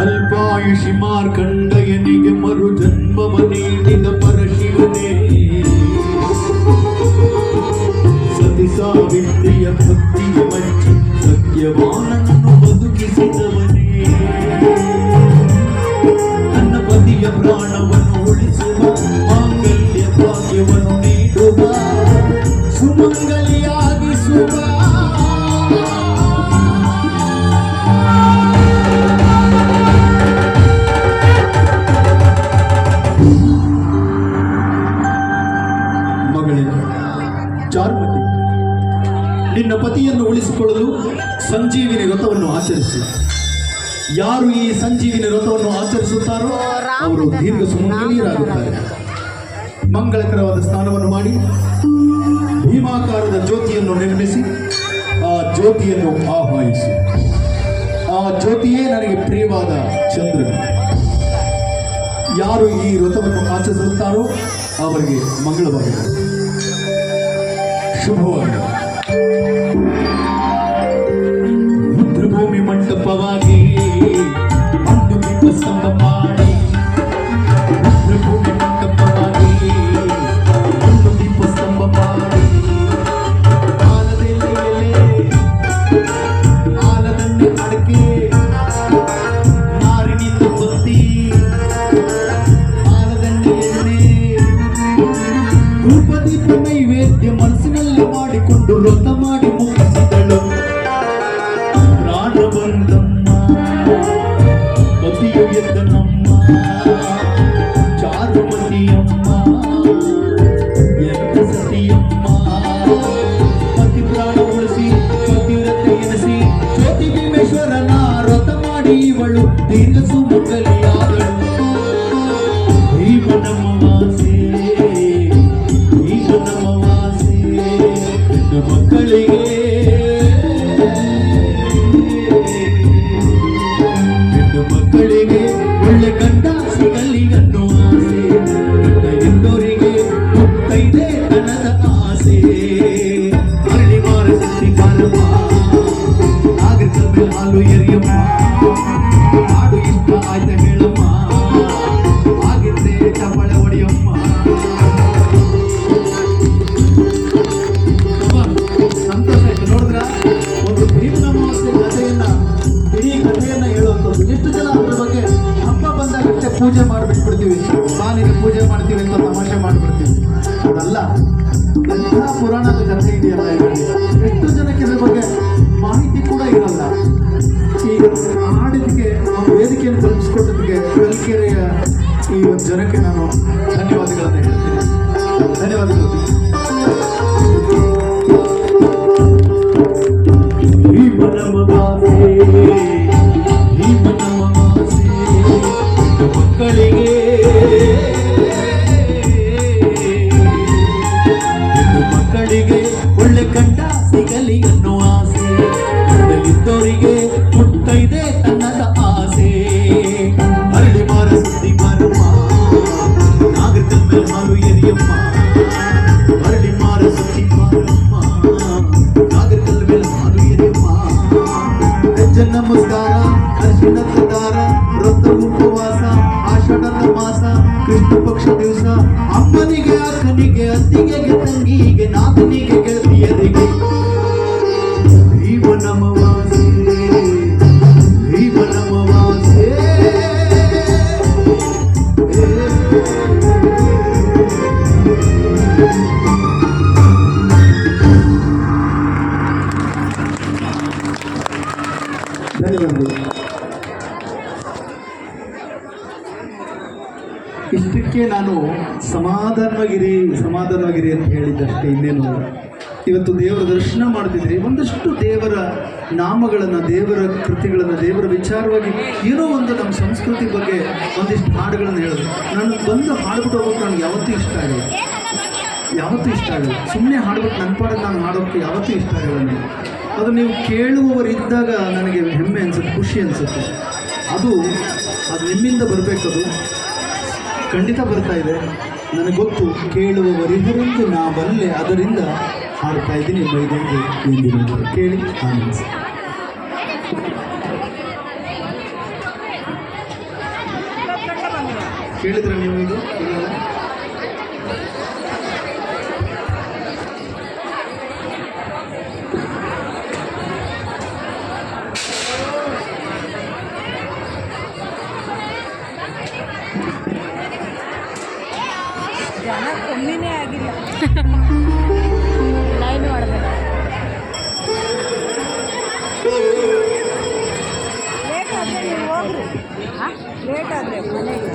ಅಲ್ಪಾಯುಷಿ ಮಾರ್ಕಂಡಯನಿಗೆ ಮರು ಜನ್ಮವ ನೀಡಿದ ಪರಶಿವನೇ, ಸತಿ ಸಾವಿತ್ರಿಯ ಭಕ್ತಿಯ ಮೆಚ್ಚಿ ಸತ್ಯವಾನನ್ನು ಬದುಕಿಸಿದವನೇ, ನನ್ನ ಪತಿಯ ಪ್ರಾಣವನ್ನು ಉಳಿಸುವ ಮಾಂಗಲ್ಯ ಭಾಗ್ಯವನ್ನು ನೀಡುವ ಸುಮಂಗಲಿಯಾಗಿಸುವ ಚಾರುಮತಿ, ನಿನ್ನ ಪತಿಯನ್ನು ಉಳಿಸಿಕೊಳ್ಳಲು ಸಂಜೀವಿನಿ ವ್ರತವನ್ನು ಆಚರಿಸಿ. ಯಾರು ಈ ಸಂಜೀವಿನಿ ವ್ರತವನ್ನು ಆಚರಿಸುತ್ತಾರೋ ಅವರು ದೀರ್ಘ ಸುಮಂಗಲಿಯರಾಗುತ್ತಾರೆ. ಮಂಗಳಕರವಾದ ಸ್ನಾನವನ್ನು ಮಾಡಿ ಭೀಮಾಕಾರದ ಜ್ಯೋತಿಯನ್ನು ನಿರ್ಮಿಸಿ ಆ ಜ್ಯೋತಿಯನ್ನು ಆಹ್ವಾನಿಸಿ. ಆ ಜ್ಯೋತಿಯೇ ನನಗೆ ಪ್ರಿಯವಾದ ಚಂದ್ರನು. ಯಾರು ಈ ವ್ರತವನ್ನು ಆಚರಿಸುತ್ತಾರೋ ಅವರಿಗೆ ಮಂಗಳವಾಗಿದೆ, ಶುಭವಾಗಿ. ರುದ್ರಭೂಮಿ ಮಂಟಪವಾಗಿ ಒಂದು ದೀಪ ಸ್ತಂಭ ಮಾಡಿ, ರುದ್ರಭೂಮಿ ಮಂಟಪವಾಗಿ ಒಂದು ದೀಪ ಸ್ತಂಭ ಮಾಡಿ, ಆಲದಲ್ಲಿ ಅಡಕೆ ನಾರಿನಿಂದ ಬತ್ತಿ, ಆಲದಲ್ಲಿ ಎಣ್ಣೆ, ಧೂಪದೀಪ ನೈವೇದ್ಯ ಮನಸ್ಸಿನಲ್ಲಿ ಮಾಡಿಕೊಂಡು ವ್ರತ ಮಾಡಿ ಮುಗಿಸಿದಳು. ಪ್ರಾಣಬಂಧಮ್ಮ ಪತಿಯು ಎದ್ದ ನಮ್ಮ ಚಾರುಮತಿಯಮ್ಮ ಎಂತ ಸತಿಯಮ್ಮ, ಪತಿ ಪ್ರಾಣ ಉಳಿಸಿ ಪತಿವ್ರತೆ ಎನಿಸಿ ಜ್ಯೋತಿ ಭೀಮೇಶ್ವರನ ವ್ರತ ಮಾಡಿ ಇವಳು ದೀರ್ಘ ಸುಮಂಗಲಿಯಾದಳು. ಭೀಮನಮವಾಸೆ ಭೀಮನಮವಾಸೆ ಮಕ್ಕಳಿಗೆ ಹೆಣ್ಣು ಮಕ್ಕಳಿಗೆ ಒಳ್ಳೆ ಗಂಡ ಸಿಗಲಿ ಅನ್ನೋ ಆಸೆ, ಗಂಡ ಎಂದೋರಿಗೆ ಮುತ್ತೈದೆ ತನದ ಆಸೆ. ಅರಳಿ ಮಾರ ಸಿದ್ಧಿ ಕಾರಮ್ಮ, ನಾಗರಿಕ ಮೇಲೆ ಹಾಲು ಎರಿಯಮ್ಮ, ಹಾಡು ಇಷ್ಟ ಆಯ್ತ ಹೇಳಮ್ಮ, ಆಗಿದ್ದೆ ಚಪ್ಪಳೆ ಹೊಡೆಯಮ್ಮ. ಸಂತೋಷ ಆಯ್ತು ನೋಡಿದ್ರ, ಒಂದು ಭೀಮನಮಾವಾಸ್ಯೆ ಕಥೆಯನ್ನ ಇಡೀ ಕಥೆಯನ್ನ ಹೇಳುವಂಥದ್ದು. ಎಷ್ಟು ಜನ ಅದ್ರ ಬಗ್ಗೆ ಹಬ್ಬ ಬಂದಾಗಷ್ಟೇ ಪೂಜೆ ಮಾಡಿಬಿಟ್ಬಿಡ್ತೀವಿ, ಬಾನಿಗೆ ಪೂಜೆ ಮಾಡ್ತೀವಿ ಅಂತ ತಮಾಷೆ ಮಾಡಿಬಿಡ್ತೀವಿ. ಅದಲ್ಲ, ಎಂಥ ಪುರಾಣದ ಕಥೆ ಇದೆಯಲ್ಲ ಇದರಲ್ಲಿ. ಎಷ್ಟು ಜನಕ್ಕೆ ಇದ್ರ ಬಗ್ಗೆ ಮಾಹಿತಿ ಕೂಡ ಇರಲ್ಲ. ಈಗ ಹಾಡಿದಕ್ಕೆ ಒಂದು ವೇದಿಕೆಯನ್ನು ಕಲ್ಪಿಸ್ಕೊಟ್ಟದಕ್ಕೆ ಕಲ್ಕೆರೆಯ ಈ ಒಂದು ಜನಕ್ಕೆ ನಾನು ಧನ್ಯವಾದಗಳನ್ನು ಹೇಳ್ತೀನಿ. ಧನ್ಯವಾದಗಳು. ಮಕ್ಕಳಿಗೆ ಮಕ್ಕಳಿಗೆ ಒಳ್ಳೆ ಗಂಡ ಸಿಗಲಿ ಅನ್ನೋ ಆಸೆ, ಗಂಡಲಿದ್ದವರಿಗೆ ಮುತ್ತೈದೆ ತನ್ನದ ಆಸೆ. ಅರಳಿ ಮಾರ ಸುದ್ದಿ ಮಾರಮ್ಮ, ನಾಗರಿಕರ ಮೇಲೆ ಹಾಲು ಎರಿಯಮ್ಮ, ಅರಳಿ ಮಾರ ಸುದ್ದಿ ಮಾರಮ್ಮ, ನಾಗರಿಕರ ಮೇಲೆ ಹಾಲು ಎರಿಯಮ್ಮ. ನಮಸ್ಕಾರ, ಅರ್ಶಿಣದ ದಾರ, ವ್ರತ ಉಪವಾಸ, ಆಷಾಢದ ಮಾಸ, ಕೃಷ್ಣ ಪಕ್ಷ ದಿವಸ, ಅಮ್ಮನಿಗೆ ಅಕ್ಕನಿಗೆ ಅತ್ತಿಗೆ ತಂಗಿಗೆ ನಾದನಿಗೆ ಗೆಳತಿಯರಿಗೆ ಭೀಮನಮವಾಸೆ ಭೀಮನಮವಾಸೆ. ಧನ್ಯವಾದಗಳು. ಇಷ್ಟಕ್ಕೆ ನಾನು ಸಮಾಧಾನವಾಗಿರಿ ಅಂತ ಹೇಳಿದ್ದಷ್ಟೇ, ಇನ್ನೇನು ಇವತ್ತು ದೇವರ ದರ್ಶನ ಮಾಡ್ತಿದ್ರಿ, ಒಂದಷ್ಟು ದೇವರ ನಾಮಗಳನ್ನು, ದೇವರ ಕೃತಿಗಳನ್ನು, ದೇವರ ವಿಚಾರವಾಗಿ ಏನೋ ಒಂದು ನಮ್ಮ ಸಂಸ್ಕೃತಿ ಬಗ್ಗೆ ಒಂದಿಷ್ಟು ಹಾಡುಗಳನ್ನು ಹೇಳಿದ್ರು. ನಾನು ಬಂದು ಹಾಡ್ಬಿಟ್ಟು ಹೋಗೋಕೆ ನನಗೆ ಯಾವತ್ತೂ ಇಷ್ಟ ಆಗಿಲ್ಲ, ಯಾವತ್ತೂ ಇಷ್ಟ ಆಗಿಲ್ಲ. ಸುಮ್ಮನೆ ಹಾಡ್ಬಿಟ್ಟು ನನ್ನ ಪಾಡಿಗೆ ನಾನು ಹಾಡೋಕ್ಕೆ ಯಾವತ್ತೂ ಇಷ್ಟ ಆಗಿಲ್ಲ ನನಗೆ. ಅದು ನೀವು ಕೇಳುವವರಿದ್ದಾಗ ನನಗೆ ಹೆಮ್ಮೆ ಅನಿಸುತ್ತೆ, ಖುಷಿ ಅನಿಸುತ್ತೆ. ಅದು ನಿಮ್ಮಿಂದ ಬರಬೇಕದು, ಖಂಡಿತ ಬರ್ತಾ ಇದೆ. ನನಗೆ ಗೊತ್ತು, ಕೇಳುವವರಿದ್ದರೆಂದು ನಾ ಬಲ್ಲೆ, ಅದರಿಂದ ಹಾಡ್ತಾ ಇದ್ದೀನಿ ಬೈದಂಗೆ ಎಂದಿನ ಕೇಳಿ ಆನಂದಿಸಿ. ಕೇಳಿದ್ರೆ ನೀವು ಇದು ಇಲ್ಲ? ಜನ ಕಮ್ಮಿನೇ ಆಗಿಲ್ಲ. ಲೈನ್ ಮಾಡಬೇಕು. ಲೇಟ್ ಆದರೆ ನೀವು ಹೋಗ್ರಿ. ಲೇಟ್ ಆದರೆ ಮನೆಗೆ